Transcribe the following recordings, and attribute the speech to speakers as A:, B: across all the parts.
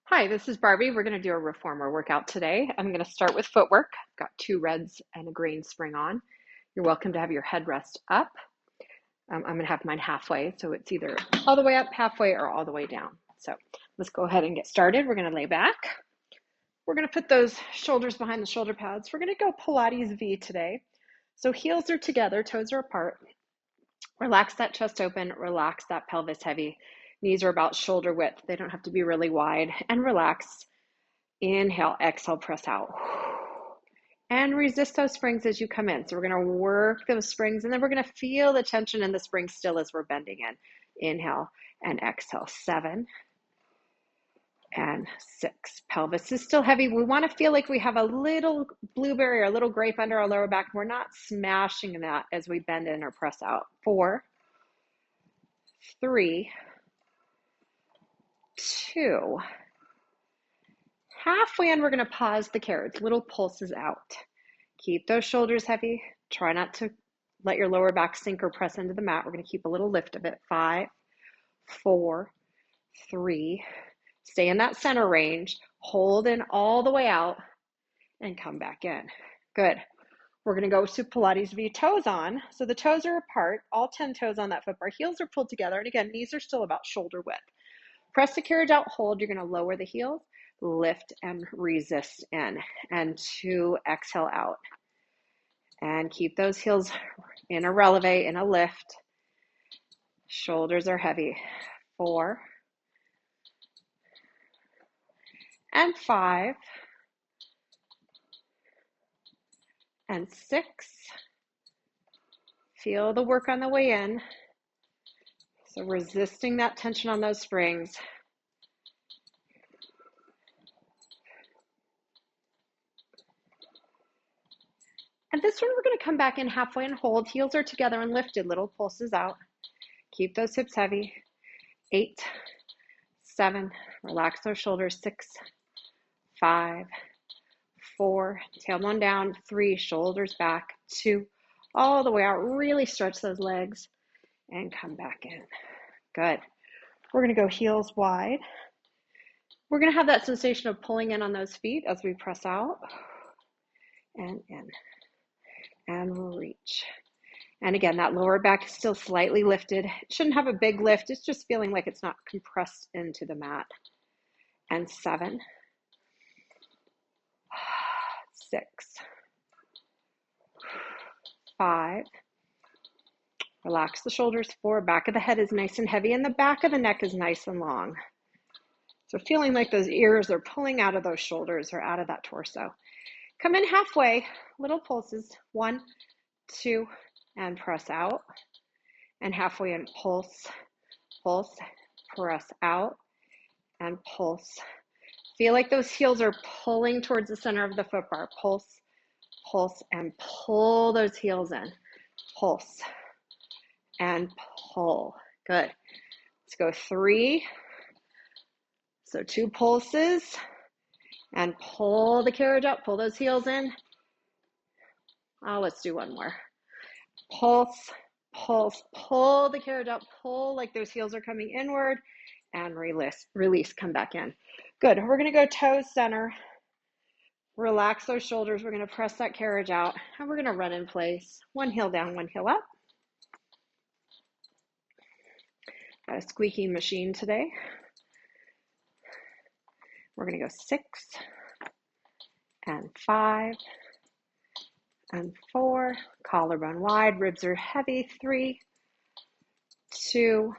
A: Hi, this is Barbie. We're going to do a reformer workout today. I'm going to start with footwork. I've got two reds and a green spring on. You're welcome to have your headrest up. I'm going to have mine halfway, so it's either all the way up, halfway, or all the way down. So let's go ahead and get started. We're going to lay back. We're going to put those shoulders behind the shoulder pads. We're going to go Pilates V today. So heels are together, toes are apart. Relax that chest open, relax that pelvis heavy. Knees are about shoulder width. They don't have to be really wide. And relax. Inhale, exhale, press out. And resist those springs as you come in. So we're going to work those springs, and then we're going to feel the tension in the spring still as we're bending in. Inhale and exhale. 7 and 6. Pelvis is still heavy. We want to feel like we have a little blueberry or a little grape under our lower back. We're not smashing that as we bend in or press out. 4, 3, 2. Halfway in, we're going to pause the carriage, little pulses out. Keep those shoulders heavy. Try not to let your lower back sink or press into the mat. We're going to keep a little lift of it. 5, 4, 3. Stay in that center range. Hold in all the way out and come back in. Good. We're going to go to Pilates V, toes on. So the toes are apart, all 10 toes on that foot bar. Heels are pulled together. And again, knees are still about shoulder width. Press the carriage out, hold. You're going to lower the heels, lift and resist in. And 2, exhale out. And keep those heels in a releve, in a lift. Shoulders are heavy. 4 and 5 and 6. Feel the work on the way in. So resisting that tension on those springs. And this one, we're going to come back in halfway and hold. Heels are together and lifted. Little pulses out. Keep those hips heavy. 8, 7. Relax those shoulders. 6, 5, 4. Tailbone down. 3. Shoulders back. 2. All the way out. Really stretch those legs and come back in. Good. We're going to go heels wide. We're going to have that sensation of pulling in on those feet as we press out and in and reach. And again, that lower back is still slightly lifted. It shouldn't have a big lift. It's just feeling like it's not compressed into the mat. And 7, 6, 5. Relax the shoulders. 4. Back of the head is nice and heavy, and the back of the neck is nice and long. So feeling like those ears are pulling out of those shoulders or out of that torso. Come in halfway, little pulses. 1, 2, and press out. And halfway in, pulse, pulse, press out, and pulse. Feel like those heels are pulling towards the center of the foot bar. Pulse, pulse, and pull those heels in. Pulse and pull. Good. Let's go 3. So 2 pulses and pull the carriage up. Pull those heels in. Oh, let's do one more. Pulse, pulse, pull the carriage up. Pull like those heels are coming inward and release, come back in. Good. We're going to go toes center. Relax those shoulders. We're going to press that carriage out, and we're going to run in place. One heel down, one heel up. Got a squeaky machine today. We're going to go 6 and 5 and 4. Collarbone wide, ribs are heavy. 3, 2,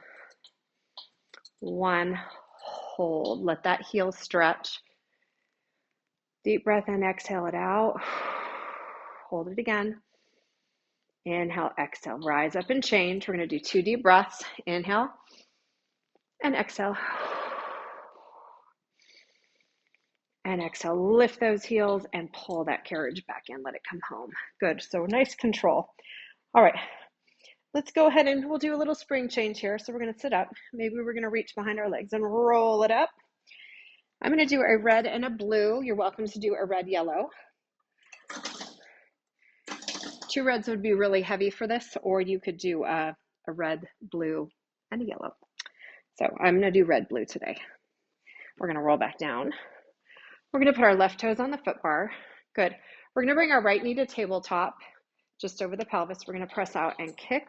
A: 1. Hold. Let that heel stretch. Deep breath in, exhale it out. Hold it again. Inhale, exhale. Rise up and change. We're going to do 2 deep breaths. Inhale and exhale. And exhale. Lift those heels and pull that carriage back in. Let it come home. Good. So nice control. All right. Let's go ahead and we'll do a little spring change here. So we're going to sit up. Maybe we're going to reach behind our legs and roll it up. I'm going to do a red and a blue. You're welcome to do a red, yellow. 2 reds would be really heavy for this, or you could do a red, blue, and a yellow. So I'm going to do red, blue today. We're going to roll back down. We're going to put our left toes on the foot bar. Good. We're going to bring our right knee to tabletop, just over the pelvis. We're going to press out and kick,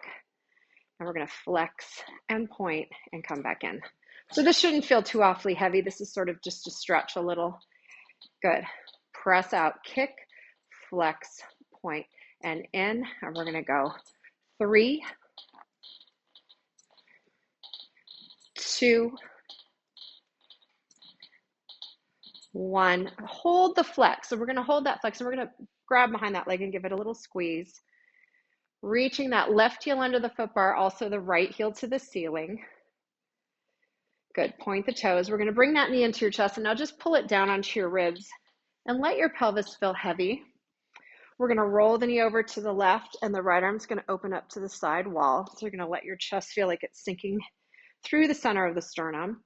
A: and we're going to flex and point and come back in. So this shouldn't feel too awfully heavy. This is sort of just to stretch a little. Good. Press out, kick, flex, point, and in. And we're going to go 3, 2, 1. Hold the flex. So we're going to hold that flex, and we're going to grab behind that leg and give it a little squeeze. Reaching that left heel under the foot bar, also the right heel to the ceiling. Good. Point the toes. We're going to bring that knee into your chest, and now just pull it down onto your ribs and let your pelvis feel heavy. We're going to roll the knee over to the left, and the right arm's going to open up to the side wall. So you're going to let your chest feel like it's sinking through the center of the sternum.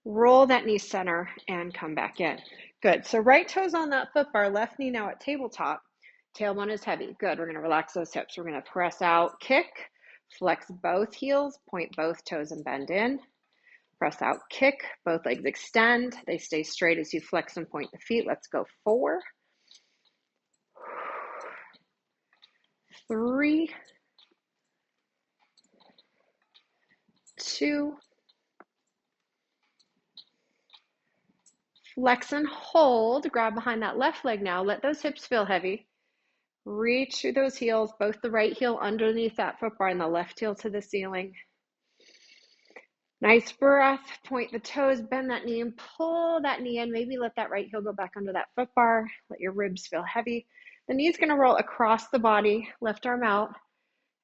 A: Roll that knee center and come back in. Good. So right toes on that foot bar, left knee now at tabletop. Tailbone is heavy. Good. We're going to relax those hips. We're going to press out, kick, flex both heels, point both toes and bend in. Press out, kick, both legs extend. They stay straight as you flex and point the feet. Let's go 4, 3, 2, flex and hold. Grab behind that left leg now. Let those hips feel heavy. Reach through those heels, both the right heel underneath that foot bar and the left heel to the ceiling. Nice breath. Point the toes, bend that knee and pull that knee in. Maybe let that right heel go back under that foot bar. Let your ribs feel heavy. The knee's going to roll across the body, left arm out,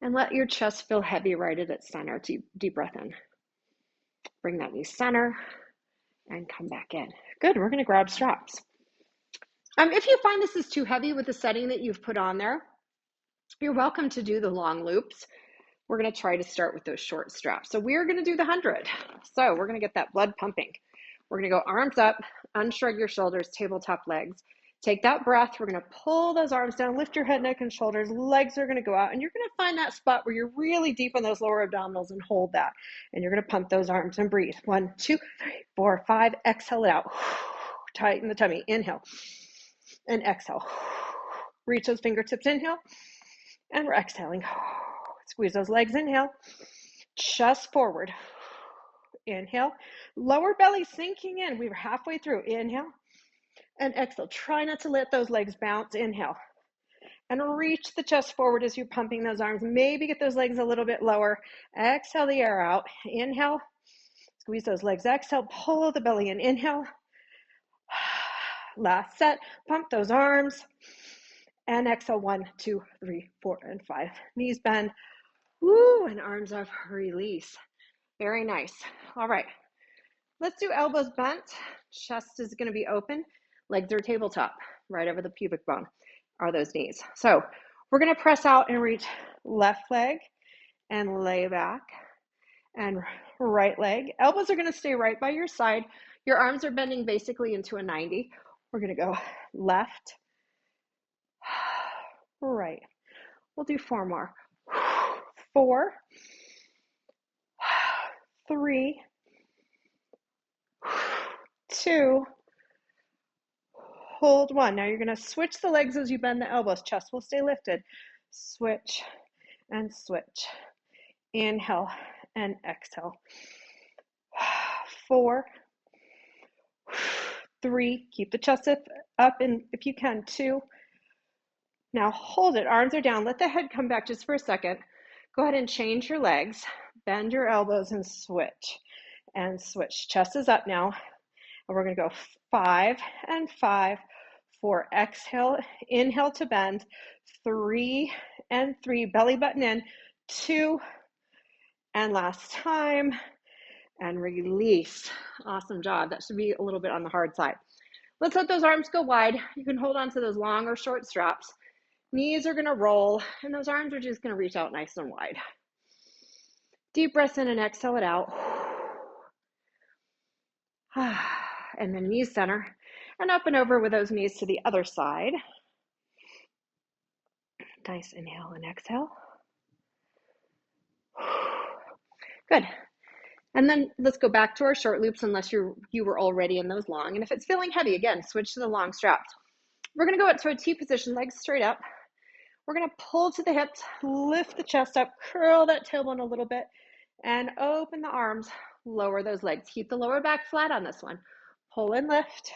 A: and let your chest feel heavy right at its center. Deep breath in. Bring that knee center and come back in. Good. We're going to grab straps. If you find this is too heavy with the setting that you've put on there, you're welcome to do the long loops. We're going to try to start with those short straps. So we're going to do the 100. So we're going to get that blood pumping. We're going to go arms up, unshrug your shoulders, tabletop legs. Take that breath. We're going to pull those arms down, lift your head, neck, and shoulders. Legs are going to go out, and you're going to find that spot where you're really deep on those lower abdominals and hold that. And you're going to pump those arms and breathe. 1, 2, 3, 4, 5. Exhale it out. Tighten the tummy. Inhale and exhale. Reach those fingertips. Inhale, and we're exhaling. Squeeze those legs. Inhale. Chest forward. Inhale. Lower belly sinking in. We were halfway through. Inhale and exhale. Try not to let those legs bounce. Inhale. And reach the chest forward as you're pumping those arms. Maybe get those legs a little bit lower. Exhale the air out. Inhale. Squeeze those legs. Exhale. Pull the belly in. Inhale. Last set. Pump those arms. And exhale. 1, 2, 3, 4, and 5. Knees bend. Woo, and arms up, release. Very nice. All right, let's do elbows bent. Chest is going to be open. Legs are tabletop. Right over the pubic bone are those knees. So we're going to press out and reach left leg and lay back, and right leg. Elbows are going to stay right by your side. Your arms are bending basically into a 90. We're going to go left, right. We'll do 4 more. 4, 3, 2, hold 1. Now you're going to switch the legs as you bend the elbows. Chest will stay lifted. Switch and switch. Inhale and exhale. 4, 3, keep the chest up, and if you can, 2. Now hold it. Arms are down. Let the head come back just for a second. Go ahead and change your legs. Bend your elbows and switch. And switch. Chest is up now. And we're going to go 5 and 5. 4. Exhale. Inhale to bend. 3 and 3. Belly button in. 2. And last time. And release. Awesome job. That should be a little bit on the hard side. Let's let those arms go wide. You can hold on to those long or short straps. Knees are going to roll, and those arms are just going to reach out nice and wide. Deep breath in and exhale it out. And then knees center, and up and over with those knees to the other side. Nice inhale and exhale. Good. And then let's go back to our short loops unless you were already in those long. And if it's feeling heavy, again, switch to the long straps. We're going to go up to a T position, legs straight up. We're going to pull to the hips, lift the chest up, curl that tailbone a little bit, and open the arms, lower those legs. Keep the lower back flat on this one. Pull and lift.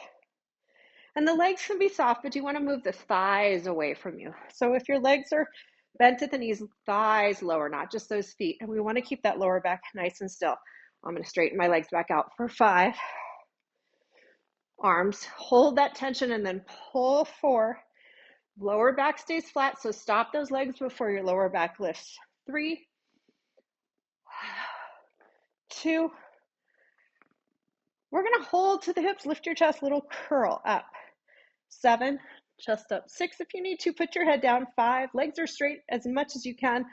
A: And the legs can be soft, but you want to move the thighs away from you. So if your legs are bent at the knees, thighs lower, not just those feet. And we want to keep that lower back nice and still. I'm going to straighten my legs back out for 5. Arms, hold that tension and then pull 4. Lower back stays flat, so stop those legs before your lower back lifts. 3, 2. We're going to hold to the hips, lift your chest, little curl up. 7, chest up. 6, if you need to, put your head down. 5, legs are straight as much as you can.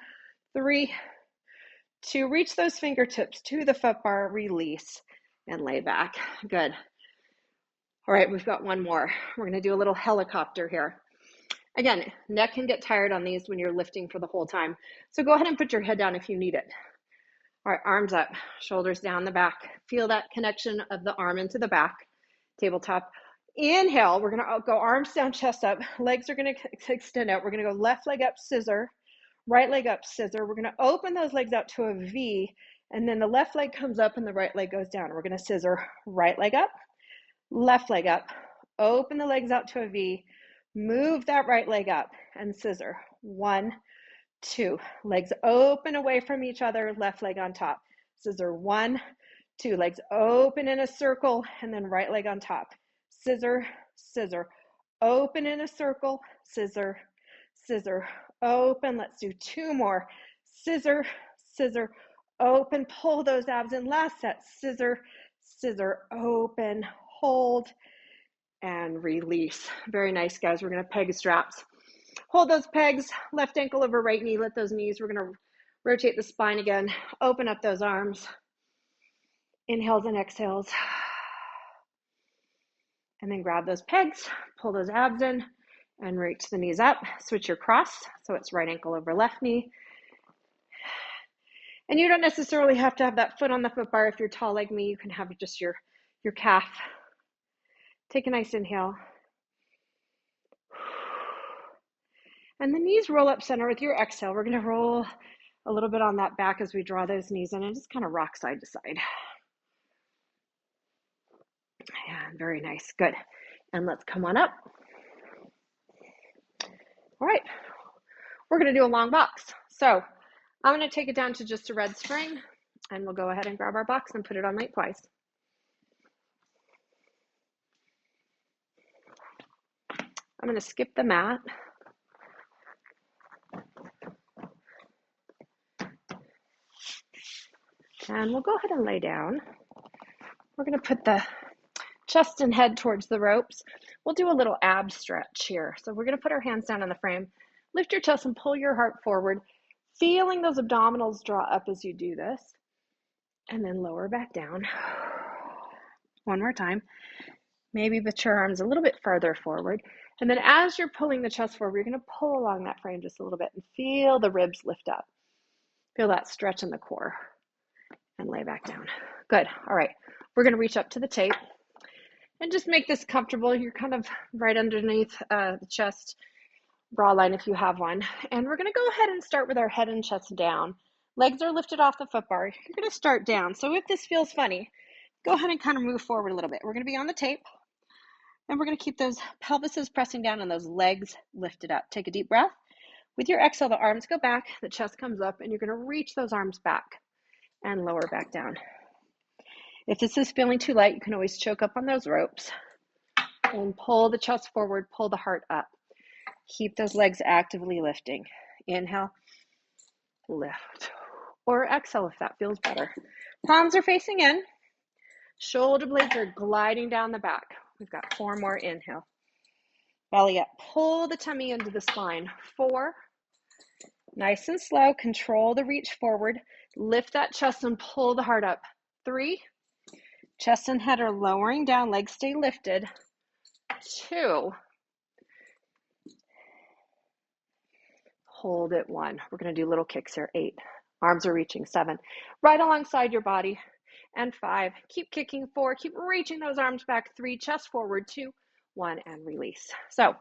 A: 3, 2, reach those fingertips to the foot bar, release, and lay back. Good. All right, we've got one more. We're going to do a little helicopter here. Again, neck can get tired on these when you're lifting for the whole time. So go ahead and put your head down if you need it. All right, arms up, shoulders down the back. Feel that connection of the arm into the back, tabletop. Inhale, we're going to go arms down, chest up. Legs are going to extend out. We're going to go left leg up, scissor. Right leg up, scissor. We're going to open those legs out to a V, and then the left leg comes up and the right leg goes down. We're going to scissor right leg up, left leg up. Open the legs out to a V. Move that right leg up and scissor. 1, 2. Legs open away from each other, left leg on top. Scissor. 1, 2. Legs open in a circle and then right leg on top. Scissor, scissor. Open in a circle, scissor, scissor. Open. Let's do 2 more. Scissor, scissor. Open. Pull those abs in. Last set. Scissor, scissor. Open. Hold. And release. Very nice, guys. We're going to peg straps. Hold those pegs, left ankle over right knee. Let those knees, we're going to rotate the spine again. Open up those arms. Inhales and exhales. And then grab those pegs, pull those abs in, and reach the knees up. Switch your cross, so it's right ankle over left knee. And you don't necessarily have to have that foot on the foot bar. If you're tall like me, you can have just your calf. Take a nice inhale. And the knees roll up center with your exhale. We're going to roll a little bit on that back as we draw those knees in and just kind of rock side to side. And very nice. Good. And let's come on up. All right. We're going to do a long box. So I'm going to take it down to just a red spring, and we'll go ahead and grab our box and put it on lengthwise. I'm going to skip the mat. And we'll go ahead and lay down. We're going to put the chest and head towards the ropes. We'll do a little ab stretch here. So we're going to put our hands down on the frame. Lift your chest and pull your heart forward, feeling those abdominals draw up as you do this. And then lower back down. One more time. Maybe put your arms a little bit farther forward. And then as you're pulling the chest forward, you're going to pull along that frame just a little bit and feel the ribs lift up. Feel that stretch in the core. And lay back down. Good. All right. We're going to reach up to the tape and just make this comfortable. You're kind of right underneath the chest bra line if you have one. And we're going to go ahead and start with our head and chest down. Legs are lifted off the foot bar. You're going to start down. So if this feels funny, go ahead and kind of move forward a little bit. We're going to be on the tape. And we're going to keep those pelvises pressing down and those legs lifted up. Take a deep breath. With your exhale, the arms go back, the chest comes up, and you're going to reach those arms back and lower back down. If this is feeling too light, you can always choke up on those ropes and pull the chest forward, pull the heart up. Keep those legs actively lifting. Inhale, lift, or exhale if that feels better. Palms are facing in. Shoulder blades are gliding down the back. We've got 4 more. Inhale. Belly up. Pull the tummy into the spine. 4. Nice and slow. Control the reach forward. Lift that chest and pull the heart up. 3. Chest and head are lowering down. Legs stay lifted. 2. Hold it. 1. We're going to do little kicks here. 8. Arms are reaching. 7. Right alongside your body. and 5. Keep kicking, 4. Keep reaching those arms back, 3. Chest forward, 2, 1, and release. So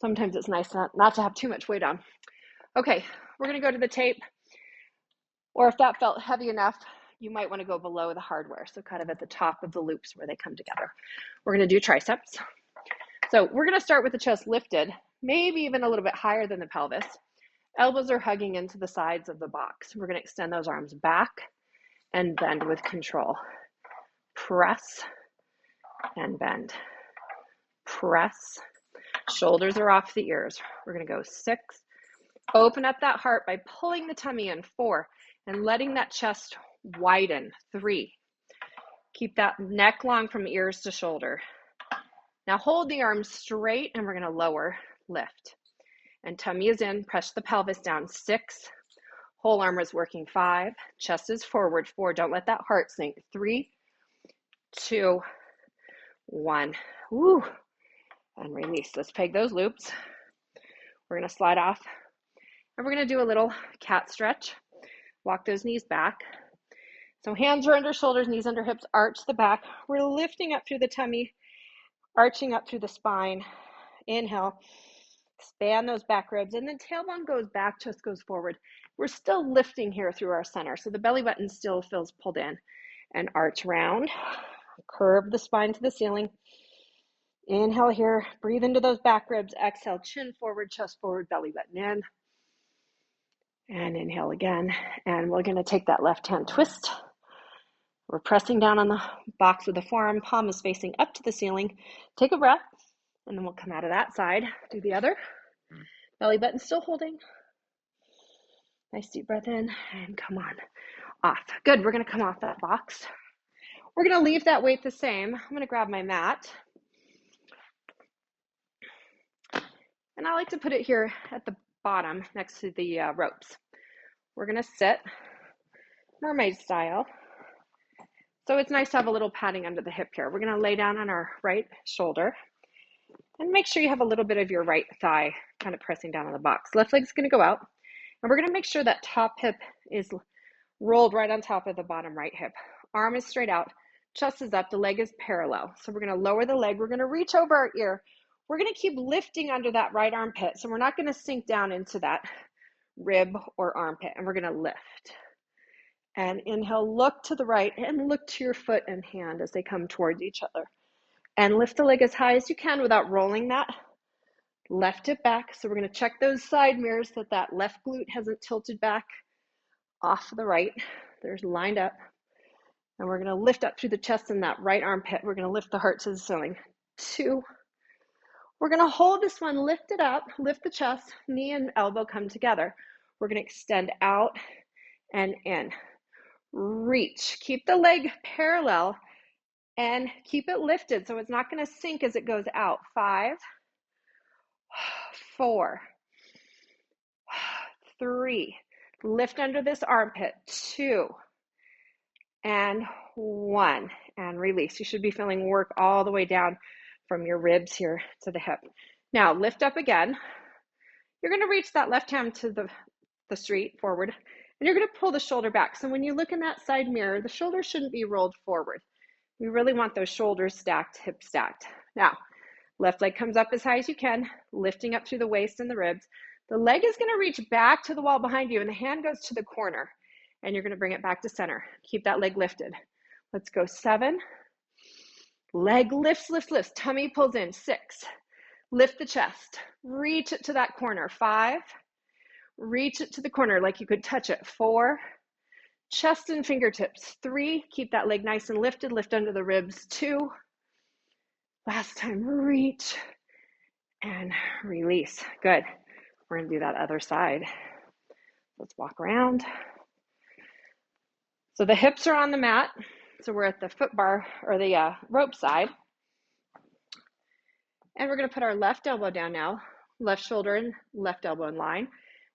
A: sometimes it's nice not to have too much weight on. Okay, we're going to go to the tape, or if that felt heavy enough, you might want to go below the hardware, so kind of at the top of the loops where they come together. We're going to do triceps. So we're going to start with the chest lifted, maybe even a little bit higher than the pelvis. Elbows are hugging into the sides of the box. We're going to extend those arms back and bend with control. Press and bend. Press. Shoulders are off the ears. We're going to go 6. Open up that heart by pulling the tummy in, 4, and letting that chest widen, 3. Keep that neck long from ears to shoulder. Now hold the arms straight, and we're going to lower, lift. And tummy is in, press the pelvis down, 6. Whole arm is working, 5. Chest is forward, 4. Don't let that heart sink, 3, 2, 1. Woo. And release. Let's peg those loops. We're going to slide off. And we're going to do a little cat stretch. Walk those knees back. So hands are under shoulders, knees under hips, arch the back. We're lifting up through the tummy, arching up through the spine. Inhale, expand those back ribs, and then tailbone goes back, chest goes forward. We're still lifting here through our center, so the belly button still feels pulled in. And arch round, curve the spine to the ceiling. Inhale here, breathe into those back ribs. Exhale, chin forward, chest forward, belly button in. And inhale again. And we're going to take that left hand twist. We're pressing down on the box with the forearm. Palm is facing up to the ceiling. Take a breath, and then we'll come out of that side. Do the other. Belly button still holding. Nice deep breath in, and come on. Off. Good. We're going to come off that box. We're going to leave that weight the same. I'm going to grab my mat. And I like to put it here at the bottom next to the ropes. We're going to sit mermaid style. So it's nice to have a little padding under the hip here. We're going to lay down on our right shoulder and make sure you have a little bit of your right thigh kind of pressing down on the box. Left leg's going to go out, and we're going to make sure that top hip is rolled right on top of the bottom right hip. Arm is straight out, chest is up, the leg is parallel. So we're going to lower the leg. We're going to reach over our ear. We're going to keep lifting under that right armpit. So we're not going to sink down into that rib or armpit, and we're going to lift. And inhale, look to the right and look to your foot and hand as they come towards each other. And lift the leg as high as you can without rolling that left hip back. So we're going to check those side mirrors that that left glute hasn't tilted back off the right. There's lined up. And we're going to lift up through the chest and that right armpit. We're going to lift the heart to the ceiling. 2. We're going to hold this one, lift it up, lift the chest, knee and elbow come together. We're going to extend out and in. Reach. Keep the leg parallel and keep it lifted so it's not going to sink as it goes out. 5, 4, 3. Lift under this armpit. 2 and 1. And release. You should be feeling work all the way down from your ribs here to the hip. Now lift up again. You're going to reach that left hand to the street forward, and you're going to pull the shoulder back. So when you look in that side mirror, the shoulders shouldn't be rolled forward. We really want those shoulders stacked, hips stacked. Now, left leg comes up as high as you can, lifting up through the waist and the ribs. The leg is going to reach back to the wall behind you, and the hand goes to the corner, and you're going to bring it back to center. Keep that leg lifted. Let's go 7. Leg lifts, lifts, lifts. Tummy pulls in. 6. Lift the chest. Reach it to that corner. 5. Reach it to the corner like you could touch it. 4. Chest and fingertips. 3. Keep that leg nice and lifted. Lift under the ribs. 2. Last time. Reach and release. Good. We're going to do that other side. Let's walk around. So the hips are on the mat. So we're at the foot bar or the rope side. And we're going to put our left elbow down now. Left shoulder and left elbow in line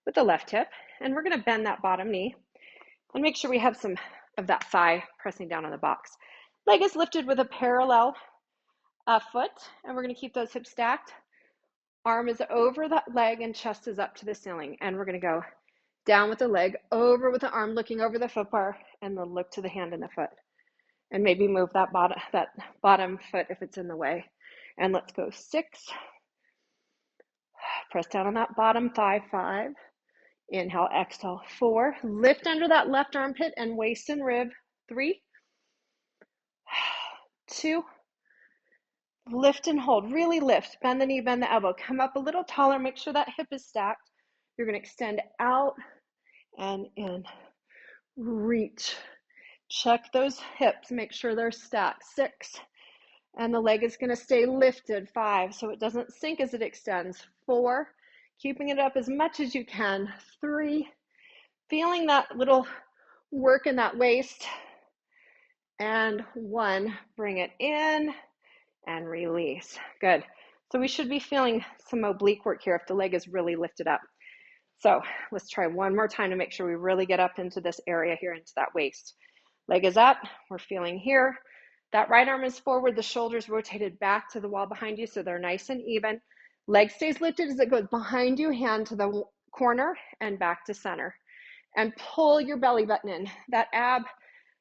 A: with the left hip. And we're going to bend that bottom knee and make sure we have some of that thigh pressing down on the box. Leg is lifted with a parallel foot, and we're going to keep those hips stacked. Arm is over that leg and chest is up to the ceiling. And we're going to go down with the leg, over with the arm, looking over the foot bar, and then look to the hand and the foot. And maybe move that bottom foot if it's in the way. And let's go 6. Press down on that bottom thigh, 5. Inhale, exhale, 4. Lift under that left armpit and waist and rib, 3, 2. Lift and hold, really lift. Bend the knee, bend the elbow. Come up a little taller, make sure that hip is stacked. You're gonna extend out and in. Reach. Check those hips, make sure they're stacked. 6. And the leg is gonna stay lifted, 5, so it doesn't sink as it extends. 4, keeping it up as much as you can. 3, feeling that little work in that waist. And 1, bring it in and release. Good. So we should be feeling some oblique work here if the leg is really lifted up. So let's try one more time to make sure we really get up into this area here, into that waist. Leg is up, we're feeling here. That right arm is forward, the shoulders rotated back to the wall behind you so they're nice and even. Leg stays lifted as it goes behind you, hand to the corner and back to center. And pull your belly button in. That ab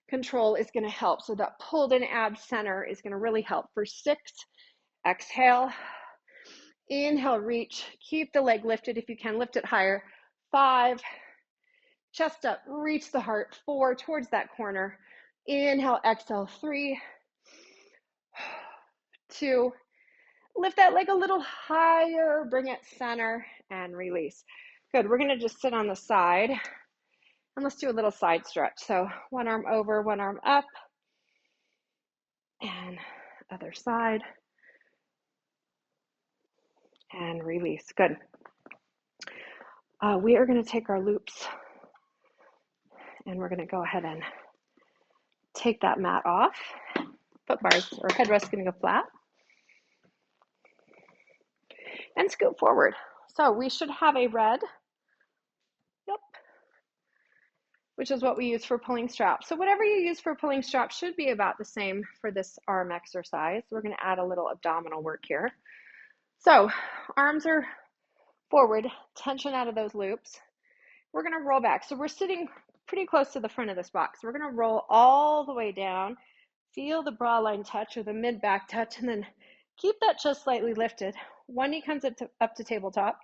A: control is going to help. So that pulled in ab center is going to really help. For 6, exhale. Inhale, reach. Keep the leg lifted if you can. Lift it higher. 5, chest up, reach the heart. 4, towards that corner. Inhale, exhale. 3, 2, lift that leg a little higher. Bring it center and release. Good. We're going to just sit on the side. And let's do a little side stretch. So one arm over, one arm up. And other side. And release. Good. We are going to take our loops and we're going to go ahead and take that mat off. Foot bars or headrest is going to go flat. And scoot forward. So we should have a red, yep, which is what we use for pulling straps. So whatever you use for pulling straps should be about the same for this arm exercise. We're going to add a little abdominal work here. So arms are forward, tension out of those loops. We're going to roll back. So we're sitting pretty close to the front of this box. We're going to roll all the way down, feel the bra line touch or the mid back touch, and then keep that chest slightly lifted. One knee comes up to tabletop,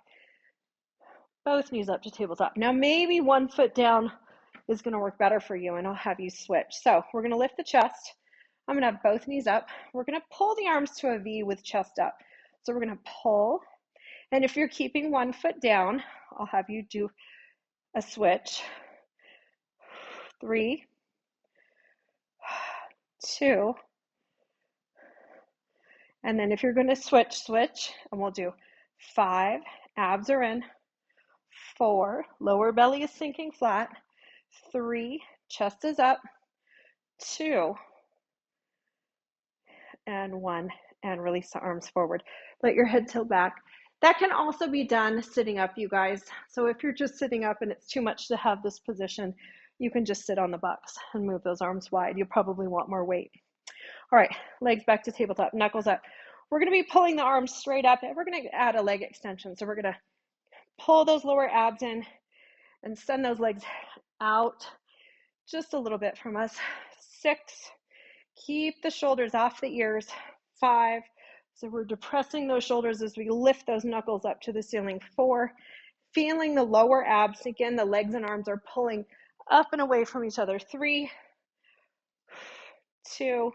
A: both knees up to tabletop. Now maybe one foot down is going to work better for you, and I'll have you switch. So we're going to lift the chest. I'm going to have both knees up. We're going to pull the arms to a V with chest up. So we're going to pull, and if you're keeping one foot down, I'll have you do a switch. 3, 2, and then if you're going to switch, and we'll do 5, abs are in. 4, lower belly is sinking flat. 3, chest is up. 2, and 1, and release the arms forward. Let your head tilt back. That can also be done sitting up, you guys. So if you're just sitting up and it's too much to have this position, you can just sit on the box and move those arms wide. You'll probably want more weight. All right, legs back to tabletop, knuckles up. We're going to be pulling the arms straight up, and we're going to add a leg extension. So we're going to pull those lower abs in and send those legs out just a little bit from us. 6, keep the shoulders off the ears. 5, so we're depressing those shoulders as we lift those knuckles up to the ceiling. 4, feeling the lower abs. Again, the legs and arms are pulling up and away from each other. 3, 2,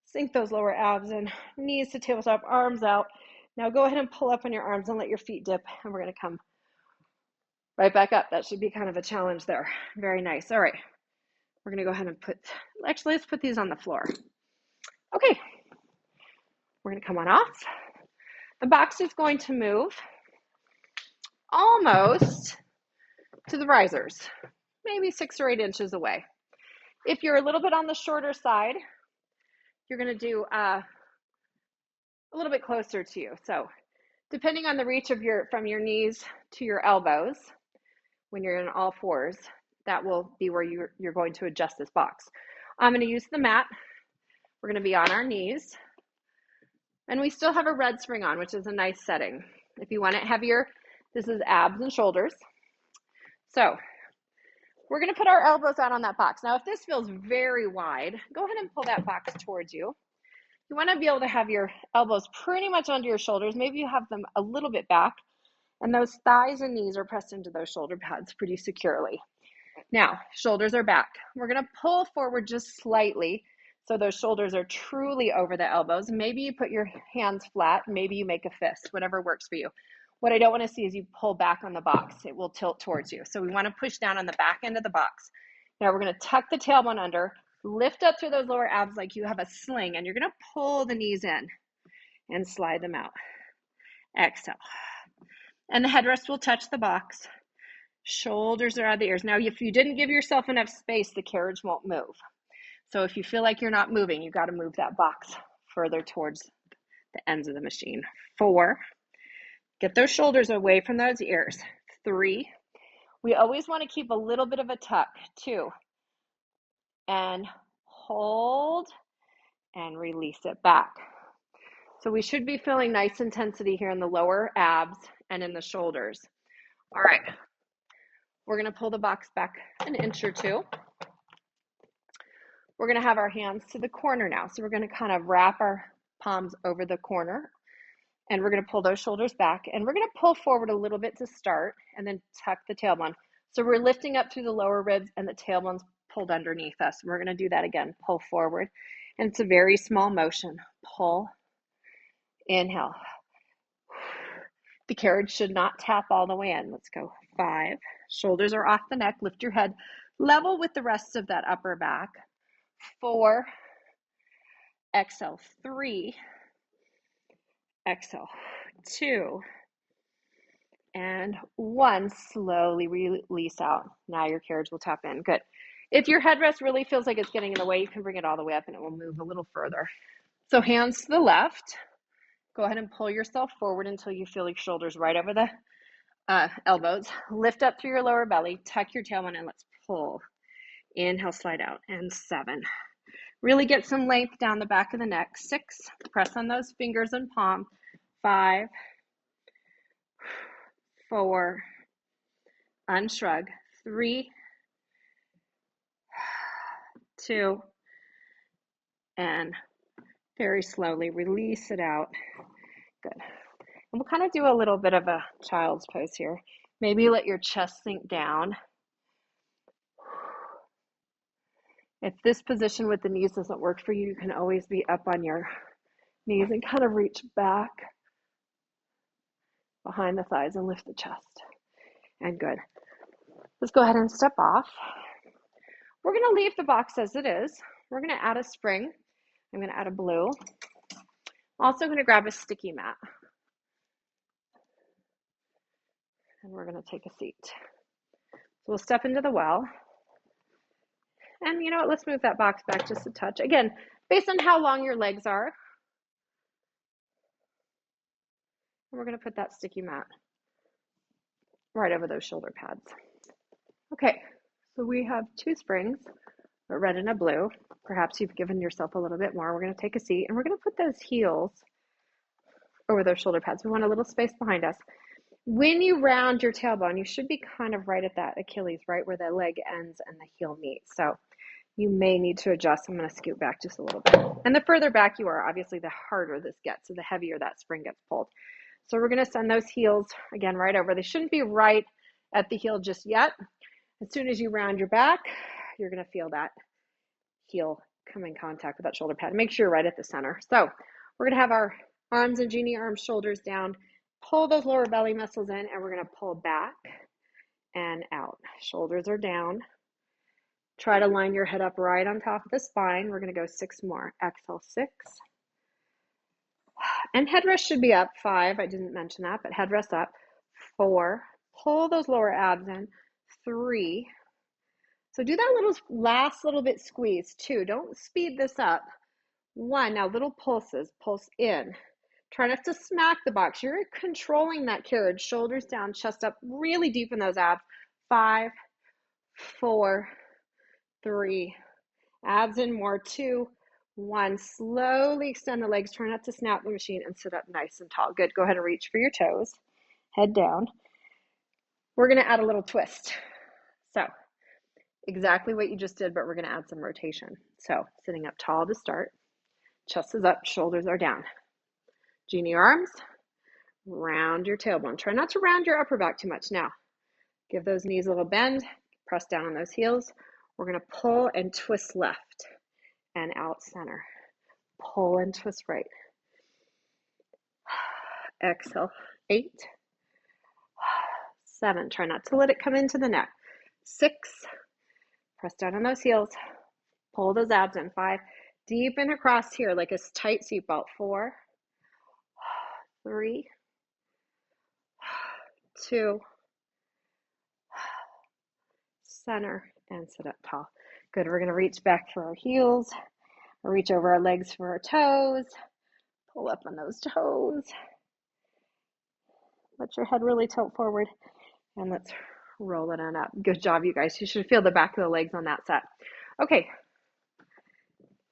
A: sink those lower abs in, knees to tabletop, arms out. Now go ahead and pull up on your arms and let your feet dip, and we're going to come right back up. That should be kind of a challenge there. Very nice. All right. We're going to go ahead and let's put these on the floor. Okay. We're going to come on off. The box is going to move almost to the risers, maybe 6 or 8 inches away. If you're a little bit on the shorter side, you're going to do a little bit closer to you. So depending on the reach of from your knees to your elbows, when you're in all fours, that will be where you're going to adjust this box. I'm going to use the mat. We're going to be on our knees. And we still have a red spring on, which is a nice setting. If you want it heavier, this is abs and shoulders. So We're going to put our elbows out on that box. Now, if this feels very wide, go ahead and pull that box towards you. You want to be able to have your elbows pretty much under your shoulders. Maybe you have them a little bit back, and those thighs and knees are pressed into those shoulder pads pretty securely. Now, shoulders are back. We're going to pull forward just slightly so those shoulders are truly over the elbows. Maybe you put your hands flat. Maybe you make a fist, whatever works for you. What I don't want to see is you pull back on the box. It will tilt towards you. So we want to push down on the back end of the box. Now we're going to tuck the tailbone under, lift up through those lower abs like you have a sling, and you're going to pull the knees in and slide them out. Exhale. And the headrest will touch the box. Shoulders are out of the ears. Now, if you didn't give yourself enough space, the carriage won't move. So if you feel like you're not moving, you got to move that box further towards the ends of the machine. 4, get those shoulders away from those ears. 3, we always want to keep a little bit of a tuck. 2, and hold and release it back. So we should be feeling nice intensity here in the lower abs and in the shoulders. All right, we're going to pull the box back an inch or 2. We're going to have our hands to the corner now. So we're going to kind of wrap our palms over the corner, and we're going to pull those shoulders back, and we're going to pull forward a little bit to start and then tuck the tailbone. So we're lifting up through the lower ribs and the tailbone's pulled underneath us. We're going to do that again. Pull forward, and it's a very small motion. Pull, inhale. The carriage should not tap all the way in. Let's go. 5, shoulders are off the neck. Lift your head level with the rest of that upper back. 4, exhale. 3, exhale. 2, and 1. Slowly release out. Now your carriage will tap in. Good. If your headrest really feels like it's getting in the way, you can bring it all the way up and it will move a little further. So hands to the left. Go ahead and pull yourself forward until you feel your shoulders right over the elbows. Lift up through your lower belly. Tuck your tailbone and let's pull. Inhale, slide out. And 7. Really get some length down the back of the neck. 6, press on those fingers and palm. 5, 4, unshrug. 3, 2, and very slowly release it out. Good. And we'll kind of do a little bit of a child's pose here. Maybe let your chest sink down. If this position with the knees doesn't work for you, you can always be up on your knees and kind of reach back behind the thighs and lift the chest. And good. Let's go ahead and step off. We're going to leave the box as it is. We're going to add a spring. I'm going to add a blue. Also going to grab a sticky mat. And we're going to take a seat. So we'll step into the well. And you know what, let's move that box back just a touch. Again, based on how long your legs are. And we're going to put that sticky mat right over those shoulder pads. Okay, so we have 2 springs, a red and a blue. Perhaps you've given yourself a little bit more. We're going to take a seat and we're going to put those heels over those shoulder pads. We want a little space behind us. When you round your tailbone, you should be kind of right at that Achilles, right where the leg ends and the heel meet. So you may need to adjust. I'm going to scoot back just a little bit. And the further back you are, obviously, the harder this gets, so the heavier that spring gets pulled. So we're going to send those heels, again, right over. They shouldn't be right at the heel just yet. As soon as you round your back, you're going to feel that heel come in contact with that shoulder pad. Make sure you're right at the center. So we're going to have our arms and genie arms, shoulders down. Pull those lower belly muscles in, and we're going to pull back and out. Shoulders are down. Try to line your head up right on top of the spine. We're going to go 6 more. Exhale, 6. And headrest should be up. 5, I didn't mention that, but headrest up. 4, pull those lower abs in. 3, so do that last little bit squeeze. 2, don't speed this up. 1, now little pulses, pulse in. Try not to smack the box. You're controlling that carriage. Shoulders down, chest up, really deep in those abs. 5, 4, 3, abs in more. 2, 1. Slowly extend the legs. Try not to snap the machine and sit up nice and tall. Good. Go ahead and reach for your toes. Head down. We're going to add a little twist. So exactly what you just did, but we're going to add some rotation. So sitting up tall to start, chest is up, shoulders are down. Genie arms, round your tailbone. Try not to round your upper back too much now. Give those knees a little bend, press down on those heels. We're going to pull and twist left and out center. Pull and twist right. Exhale, 8, 7. Try not to let it come into the neck. 6. Press down on those heels. Pull those abs in. 5. Deepen across here like a tight seatbelt. 4, 3, 2, center, and sit up tall. Good. We're going to reach back for our heels, or reach over our legs for our toes. Pull up on those toes. Let your head really tilt forward, and let's roll it on up. Good job, you guys. You should feel the back of the legs on that set. Okay,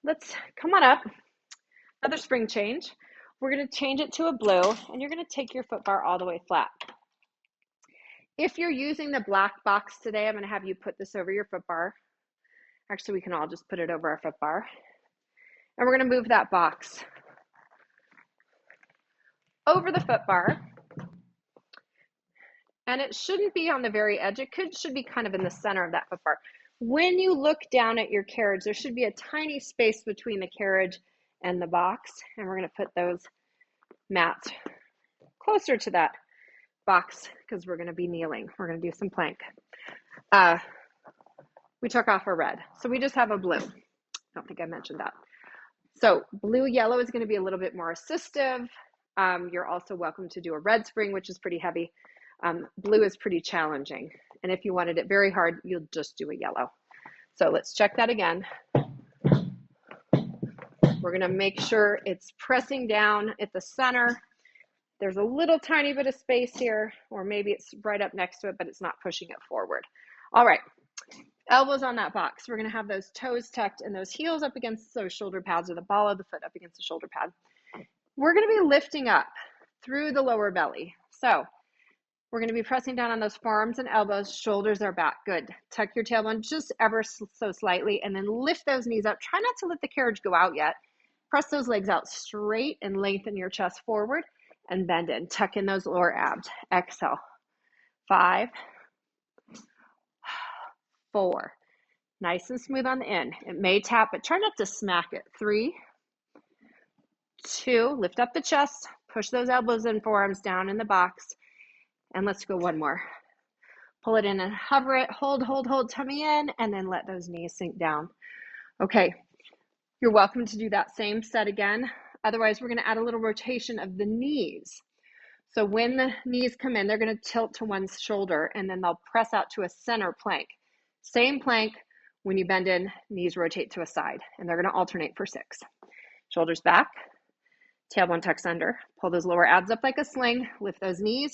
A: let's come on up. Another spring change. We're going to change it to a blue, and you're going to take your foot bar all the way flat. If you're using the black box today, I'm going to have you put this over your foot bar. Actually, we can all just put it over our foot bar. And we're going to move that box over the foot bar. And it shouldn't be on the very edge. It should be kind of in the center of that foot bar. When you look down at your carriage, there should be a tiny space between the carriage and the box. And we're going to put those mats closer to that box because we're going to be kneeling. We're going to do some plank. We took off our red, so we just have a blue. I don't think I mentioned that. So blue yellow is going to be a little bit more assistive. You're also welcome to do a red spring, which is pretty heavy. Blue is pretty challenging. And if you wanted it very hard, you'll just do a yellow. So let's check that again. We're going to make sure it's pressing down at the center. There's a little tiny bit of space here, or maybe it's right up next to it, but it's not pushing it forward. All right. Elbows on that box. We're going to have those toes tucked and those heels up against those shoulder pads, or the ball of the foot up against the shoulder pad. We're going to be lifting up through the lower belly. So we're going to be pressing down on those forearms and elbows. Shoulders are back. Good. Tuck your tailbone just ever so slightly, and then lift those knees up. Try not to let the carriage go out yet. Press those legs out straight and lengthen your chest forward and bend in. Tuck in those lower abs. Exhale. 5, 4. Nice and smooth on the in. It may tap, but try not to smack it. 3, 2. Lift up the chest. Push those elbows and forearms down in the box. And let's go one more. Pull it in and hover it. Hold, hold, hold. Tummy in, and then let those knees sink down. Okay. You're welcome to do that same set again. Otherwise, we're going to add a little rotation of the knees. So when the knees come in, they're going to tilt to one shoulder, and then they'll press out to a center plank. Same plank. When you bend in, knees rotate to a side, and they're going to alternate for 6. Shoulders back, tailbone tucks under. Pull those lower abs up like a sling. Lift those knees.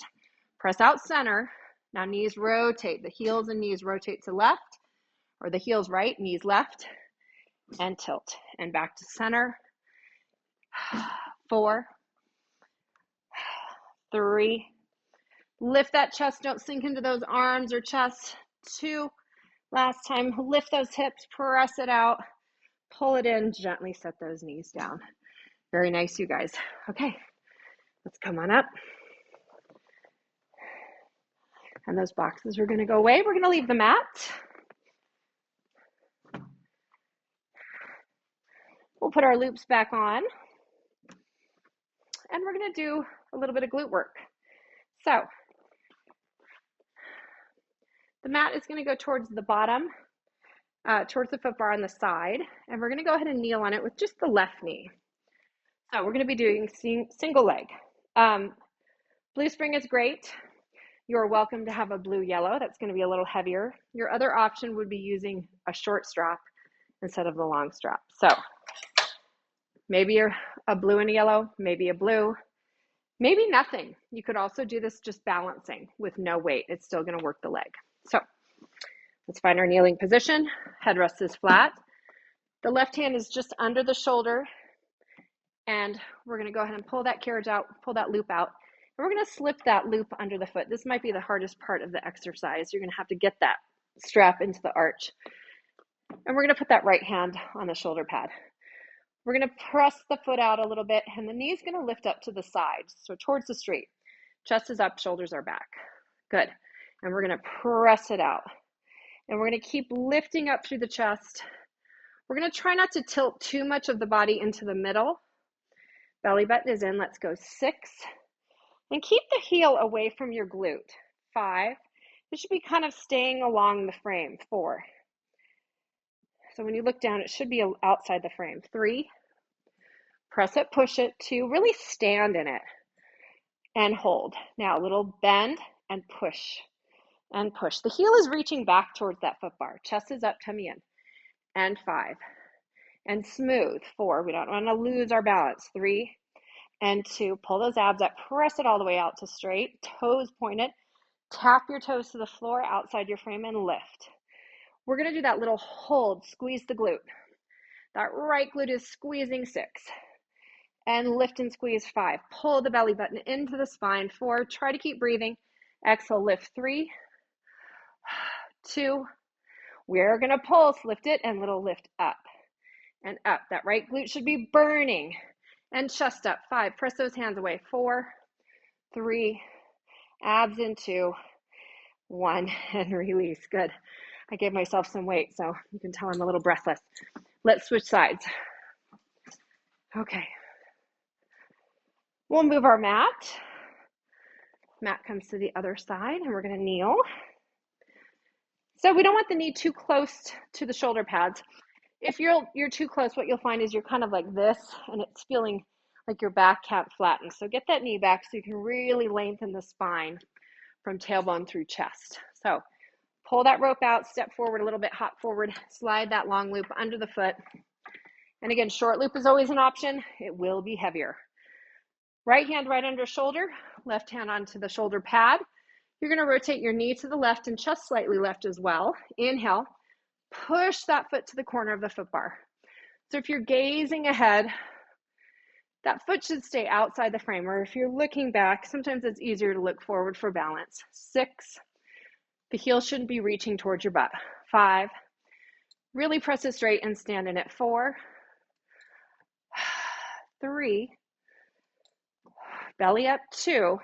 A: Press out center. Now knees rotate. The heels and knees rotate to left, or the heels right, knees left, and tilt. And back to center. 4, 3. Lift that chest. Don't sink into those arms or chest. 2. Last time. Lift those hips. Press it out. Pull it in. Gently set those knees down. Very nice, you guys. Okay. Let's come on up. And those boxes are going to go away. We're going to leave the mat. We'll put our loops back on. And we're going to do a little bit of glute work. So the mat is going to go towards the bottom, towards the foot bar on the side. And we're going to go ahead and kneel on it with just the left knee. So we're going to be doing single leg. Blue spring is great. You're welcome to have a blue yellow. That's going to be a little heavier. Your other option would be using a short strap instead of the long strap. So maybe you're a blue and a yellow, maybe a blue, maybe nothing. You could also do this just balancing with no weight. It's still going to work the leg. So let's find our kneeling position. Headrest is flat. The left hand is just under the shoulder. And we're going to go ahead and pull that carriage out, pull that loop out. And we're going to slip that loop under the foot. This might be the hardest part of the exercise. You're going to have to get that strap into the arch. And we're going to put that right hand on the shoulder pad. We're going to press the foot out a little bit, and the knee's going to lift up to the side, so towards the street. Chest is up, shoulders are back. Good. And we're going to press it out. And we're going to keep lifting up through the chest. We're going to try not to tilt too much of the body into the middle. Belly button is in. Let's go 6. And keep the heel away from your glute. 5. It should be kind of staying along the frame. 4. So when you look down, it should be outside the frame. 3. Press it, push it. 2. Really stand in it. And hold. Now a little bend and push. And push. The heel is reaching back towards that foot bar. Chest is up, tummy in. And 5. And smooth. 4. We don't want to lose our balance. 3. And 2. Pull those abs up. Press it all the way out to straight. Toes pointed. Tap your toes to the floor outside your frame and lift. We're going to do that little hold. Squeeze the glute. That right glute is squeezing. 6. And lift and squeeze. 5. Pull the belly button into the spine. 4. Try to keep breathing. Exhale, lift. 3. 2. We're going to pulse. Lift it and little lift up and up. That right glute should be burning. And chest up. 5. Press those hands away. 4. 3. Abs in. 2. 1. And release. Good. I gave myself some weight, so you can tell I'm a little breathless. Let's switch sides. Okay. We'll move our mat. Mat comes to the other side, and we're going to kneel. So we don't want the knee too close to the shoulder pads. If you're too close, what you'll find is you're kind of like this, and it's feeling like your back can't flatten. So get that knee back so you can really lengthen the spine from tailbone through chest. So pull that rope out, step forward a little bit, hop forward, slide that long loop under the foot. And again, short loop is always an option. It will be heavier. Right hand right under shoulder, left hand onto the shoulder pad. You're going to rotate your knee to the left and chest slightly left as well. Inhale, push that foot to the corner of the foot bar. So if you're gazing ahead, that foot should stay outside the frame, or if you're looking back, sometimes it's easier to look forward for balance. 6, the heel shouldn't be reaching towards your butt. 5, really press it straight and stand in it. 4, 3, belly up. 2,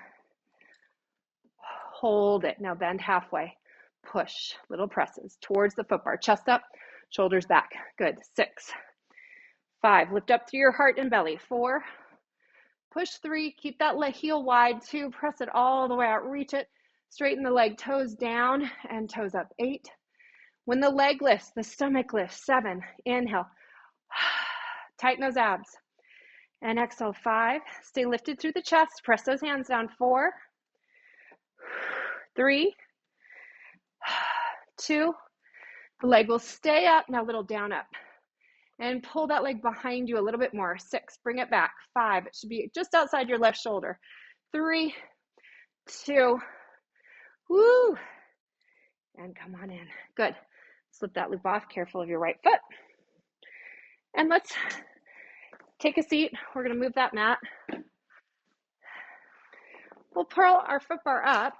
A: hold it. Now bend halfway. Push, little presses towards the foot bar. Chest up, shoulders back. Good. 6, 5, lift up through your heart and belly. 4, push. 3, keep that heel wide. 2, press it all the way out. Reach it. Straighten the leg, toes down and toes up. 8, when the leg lifts, the stomach lifts. 7, inhale. Tighten those abs. And exhale. 5, stay lifted through the chest. Press those hands down. 4, 3, 2, the leg will stay up. Now little down up. And pull that leg behind you a little bit more. 6, bring it back. 5, it should be just outside your left shoulder. 3, 2, woo, and come on in. Good. Slip that loop off, careful of your right foot. And let's take a seat. We're going to move that mat. We'll curl our foot bar up.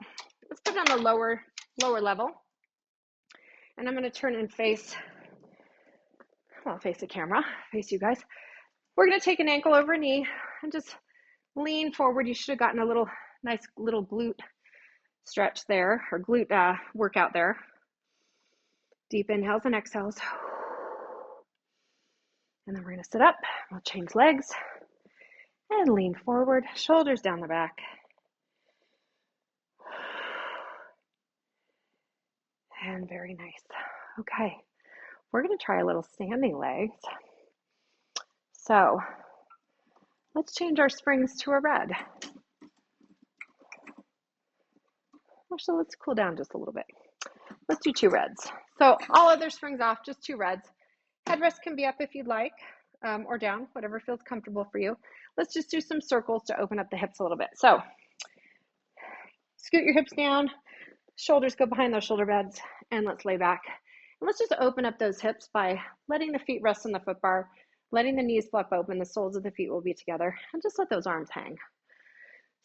A: Let's put it on the lower level. And I'm going to turn and face the camera, face you guys. We're going to take an ankle over a knee and just lean forward. You should have gotten a nice little glute stretch there, or glute workout there. Deep inhales and exhales. And then we're going to sit up. We'll change legs and lean forward, shoulders down the back. And very nice. Okay, we're going to try a little standing legs. So let's change our springs to a red. Actually, let's cool down just a little bit. Let's do 2 reds. So all other springs off, just 2 reds. Headrest can be up if you'd like, or down, whatever feels comfortable for you. Let's just do some circles to open up the hips a little bit. So scoot your hips down, shoulders go behind those shoulder pads, and let's lay back. And let's just open up those hips by letting the feet rest on the foot bar, letting the knees flip open, the soles of the feet will be together, and just let those arms hang.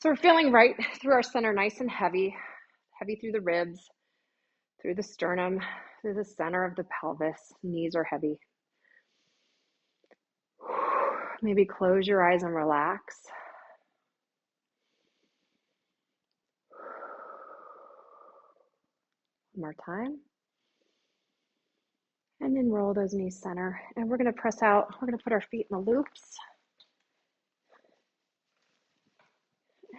A: So we're feeling right through our center, nice and heavy through the ribs, through the sternum, through the center of the pelvis. Knees are heavy. Maybe close your eyes and relax. One more time. And then roll those knees center. And we're going to press out. We're going to put our feet in the loops.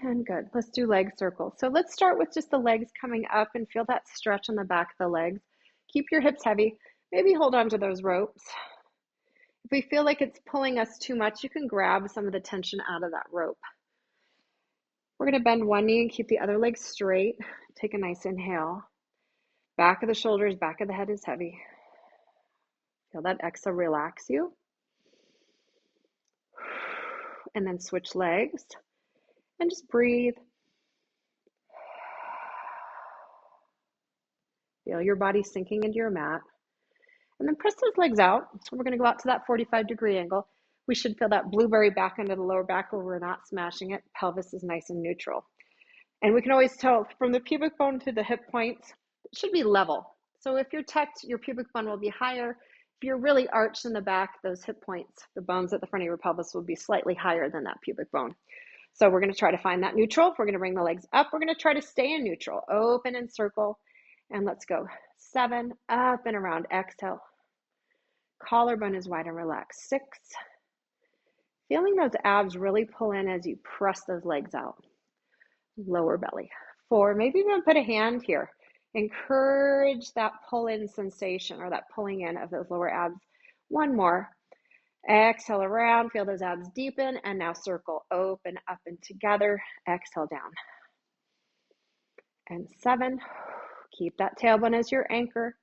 A: And good. Let's do leg circles. So let's start with just the legs coming up and feel that stretch on the back of the legs. Keep your hips heavy. Maybe hold on to those ropes. If we feel like it's pulling us too much, you can grab some of the tension out of that rope. We're going to bend one knee and keep the other leg straight. Take a nice inhale. Back of the shoulders, back of the head is heavy. Feel that exhale relax you. And then switch legs and just breathe. Feel your body sinking into your mat. And then press those legs out. So we're going to go out to that 45-degree angle. We should feel that blueberry back into the lower back where we're not smashing it. Pelvis is nice and neutral. And we can always tell from the pubic bone to the hip points, it should be level. So if you're tucked, your pubic bone will be higher. If you're really arched in the back, those hip points, the bones at the front of your pelvis will be slightly higher than that pubic bone. So we're going to try to find that neutral. We're going to bring the legs up. We're going to try to stay in neutral. Open and circle. And let's go. 7, up and around. Exhale. Collarbone is wide and relaxed. 6. Feeling those abs really pull in as you press those legs out. Lower belly. 4. Maybe even put a hand here. Encourage that pull-in sensation or that pulling in of those lower abs. 1 more. Exhale around. Feel those abs deepen. And now circle. Open, up, and together. Exhale down. And 7. Keep that tailbone as your anchor.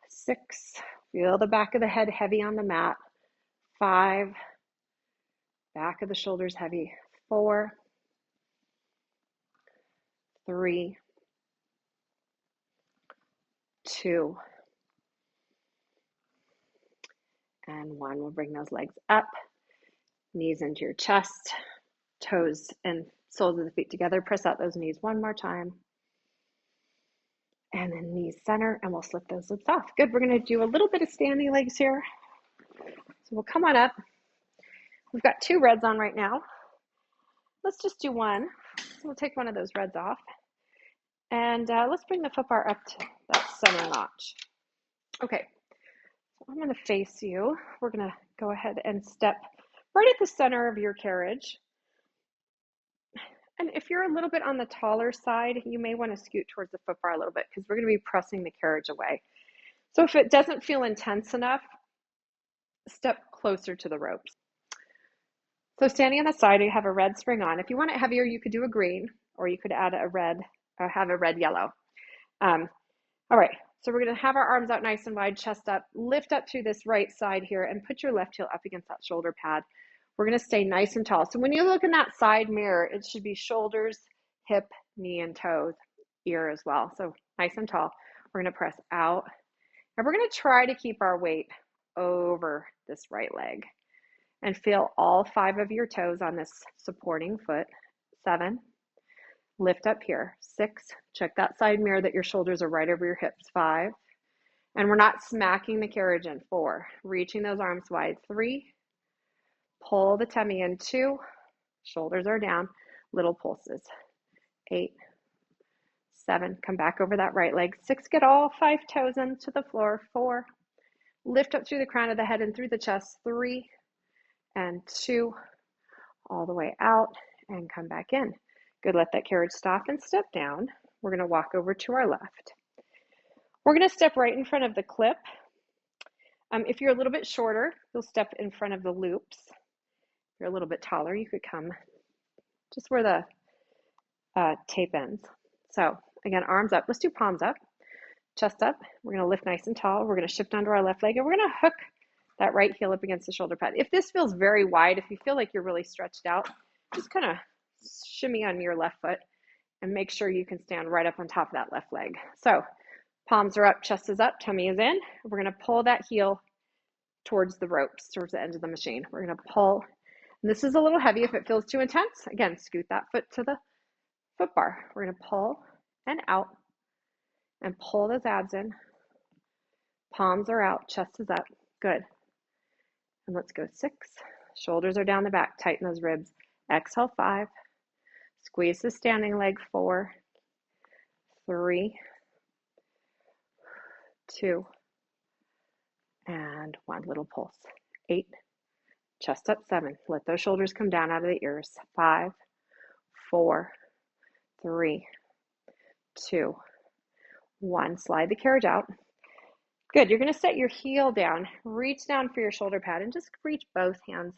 A: 6. Feel the back of the head heavy on the mat. 5. Back of the shoulders heavy. 4. 3. 2. And 1. We'll bring those legs up. Knees into your chest. Toes and soles of the feet together. Press out those knees 1 more time. And then knees center, and we'll slip those hips off. Good. We're going to do a little bit of standing legs here. So we'll come on up. We've got 2 reds on right now. Let's just do 1. So we'll take one of those reds off. And let's bring the foot bar up to that center notch. Okay. So I'm going to face you. We're going to go ahead and step right at the center of your carriage. And if you're a little bit on the taller side, you may want to scoot towards the foot bar a little bit because we're going to be pressing the carriage away. So if it doesn't feel intense enough, step closer to the ropes. So standing on the side, you have a red spring on. If you want it heavier, you could do a green, or you could add a red, or have a red yellow. All right, so we're going to have our arms out nice and wide, chest up, lift up through this right side here, and put your left heel up against that shoulder pad. We're going to stay nice and tall. So when you look in that side mirror, it should be shoulders, hip, knee, and toes, ear as well. So nice and tall. We're going to press out, and we're going to try to keep our weight over this right leg. And feel all 5 of your toes on this supporting foot. 7. Lift up here. 6. Check that side mirror that your shoulders are right over your hips. 5. And we're not smacking the carriage in. 4. Reaching those arms wide. 3. Pull the tummy in. 2. Shoulders are down. Little pulses. 8. 7. Come back over that right leg. 6. Get all 5 toes into the floor. 4. Lift up through the crown of the head and through the chest. 3. And 2, all the way out, and come back in. Good, let that carriage stop and step down. We're going to walk over to our left. We're going to step right in front of the clip. If you're a little bit shorter, you'll step in front of the loops. If you're a little bit taller, you could come just where the tape ends. So again, arms up. Let's do palms up, chest up. We're going to lift nice and tall. We're going to shift onto our left leg, and we're going to hook that right heel up against the shoulder pad. If this feels very wide, if you feel like you're really stretched out, just kind of shimmy on your left foot and make sure you can stand right up on top of that left leg. So palms are up, chest is up, tummy is in. We're going to pull that heel towards the ropes, towards the end of the machine. We're going to pull. And this is a little heavy if it feels too intense. Again, scoot that foot to the foot bar. We're going to pull and out And pull those abs in. Palms are out, chest is up. Good. And let's go 6. Shoulders are down the back. Tighten those ribs. Exhale, 5. Squeeze the standing leg. 4, 3, 2, and 1. Little pulse. 8. Chest up. 7. Let those shoulders come down out of the ears. 5, 4, 3, 2, 1. Slide the carriage out. Good. You're going to set your heel down. Reach down for your shoulder pad and just reach both hands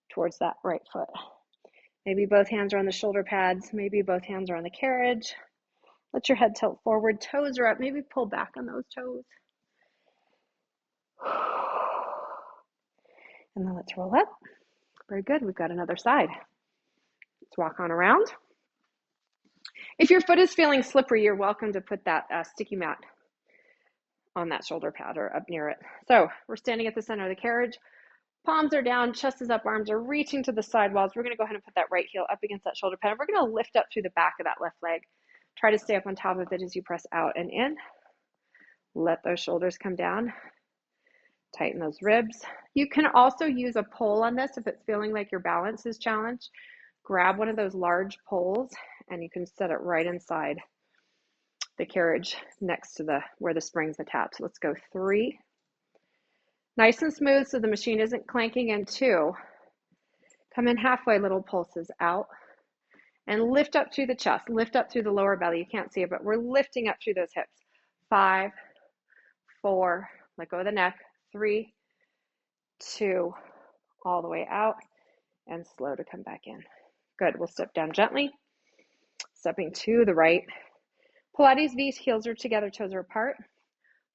A: towards that right foot. Maybe both hands are on the shoulder pads. Maybe both hands are on the carriage. Let your head tilt forward. Toes are up. Maybe pull back on those toes. And then let's roll up. Very good. We've got another side. Let's walk on around. If your foot is feeling slippery, you're welcome to put that sticky mat on that shoulder pad or up near it. So we're standing at the center of the carriage. Palms are down, chest is up, arms are reaching to the side walls. We're going to go ahead and put that right heel up against that shoulder pad. And we're going to lift up through the back of that left leg. Try to stay up on top of it as you press out and in. Let those shoulders come down. Tighten those ribs. You can also use a pole on this if it's feeling like your balance is challenged. Grab one of those large poles and you can set it right inside the carriage next to where the spring's attached. Let's go 3. Nice and smooth so the machine isn't clanking in. 2. Come in halfway, little pulses out. And lift up through the chest. Lift up through the lower belly. You can't see it, but we're lifting up through those hips. 5, 4, let go of the neck. 3, 2, all the way out. And slow to come back in. Good. We'll step down gently. Stepping to the right. Pilates V, heels are together, toes are apart.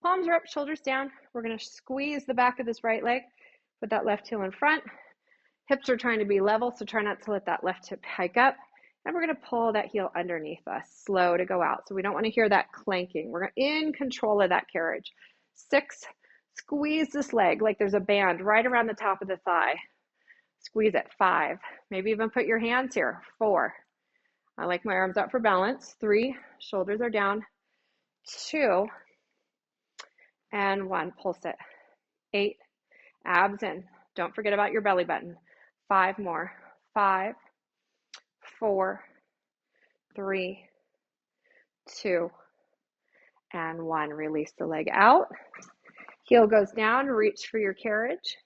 A: Palms are up, shoulders down. We're going to squeeze the back of this right leg. Put that left heel in front. Hips are trying to be level, so try not to let that left hip hike up. And we're going to pull that heel underneath us, slow to go out. So we don't want to hear that clanking. We're in control of that carriage. 6, squeeze this leg like there's a band right around the top of the thigh. Squeeze it. 5, maybe even put your hands here. 4, I like my arms out for balance. 3, shoulders are down. 2, and 1, pulse it. 8, abs in. Don't forget about your belly button. 5 more. 5, 4, 3, 2, and 1. Release the leg out. Heel goes down. Reach for your carriage.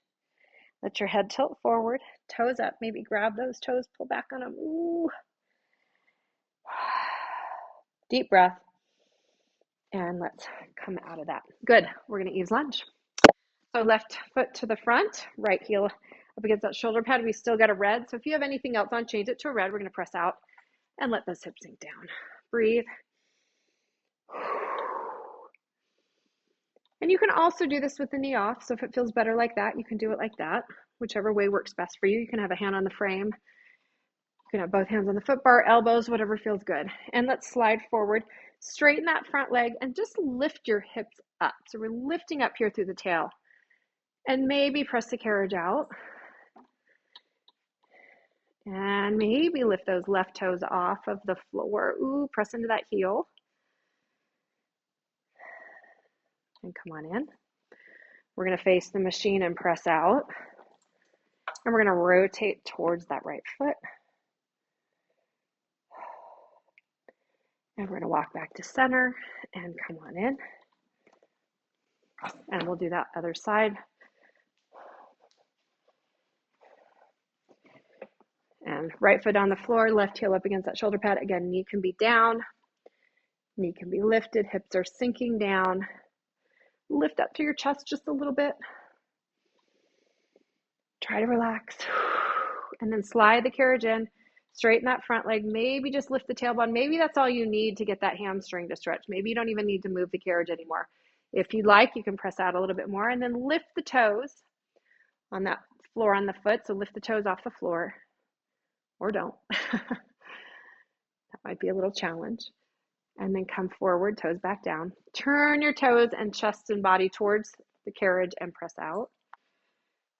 A: Let your head tilt forward. Toes up. Maybe grab those toes. Pull back on them. Ooh. Deep breath. And let's come out of that. Good. We're going to ease lunge. So left foot to the front, right heel up against that shoulder pad. We still got a red. So if you have anything else on, change it to a red. We're going to press out and let those hips sink down. Breathe. And you can also do this with the knee off. So if it feels better like that, you can do it like that. Whichever way works best for you. You can have a hand on the frame. You can have both hands on the foot bar, elbows, whatever feels good. And let's slide forward. Straighten that front leg and just lift your hips up. So we're lifting up here through the tail. And maybe press the carriage out. And maybe lift those left toes off of the floor. Ooh, press into that heel. And come on in. We're going to face the machine and press out. And we're going to rotate towards that right foot. And we're going to walk back to center and come on in. And we'll do that other side. And right foot on the floor, left heel up against that shoulder pad. Again, knee can be down. Knee can be lifted. Hips are sinking down. Lift up to your chest just a little bit. Try to relax. And then slide the carriage in. Straighten that front leg. Maybe just lift the tailbone. Maybe that's all you need to get that hamstring to stretch. Maybe you don't even need to move the carriage anymore. If you'd like, you can press out a little bit more and then lift the toes on that floor on the foot. So lift the toes off the floor. Or don't. That might be a little challenge. And then come forward, toes back down. Turn your toes and chest and body towards the carriage and press out.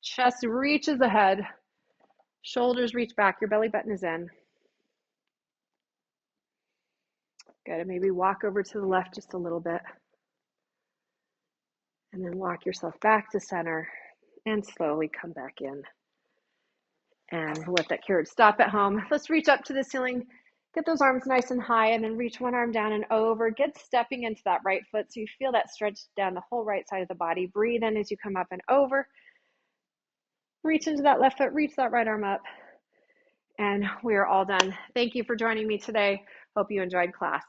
A: Chest reaches ahead. Shoulders reach back. Your belly button is in. Good. And maybe walk over to the left just a little bit. And then walk yourself back to center and slowly come back in. And we'll let that carriage stop at home. Let's reach up to the ceiling. Get those arms nice and high, and then reach one arm down and over. Get stepping into that right foot so you feel that stretch down the whole right side of the body. Breathe in as you come up and over. Reach into that left foot, reach that right arm up. And we are all done. Thank you for joining me today. Hope you enjoyed class.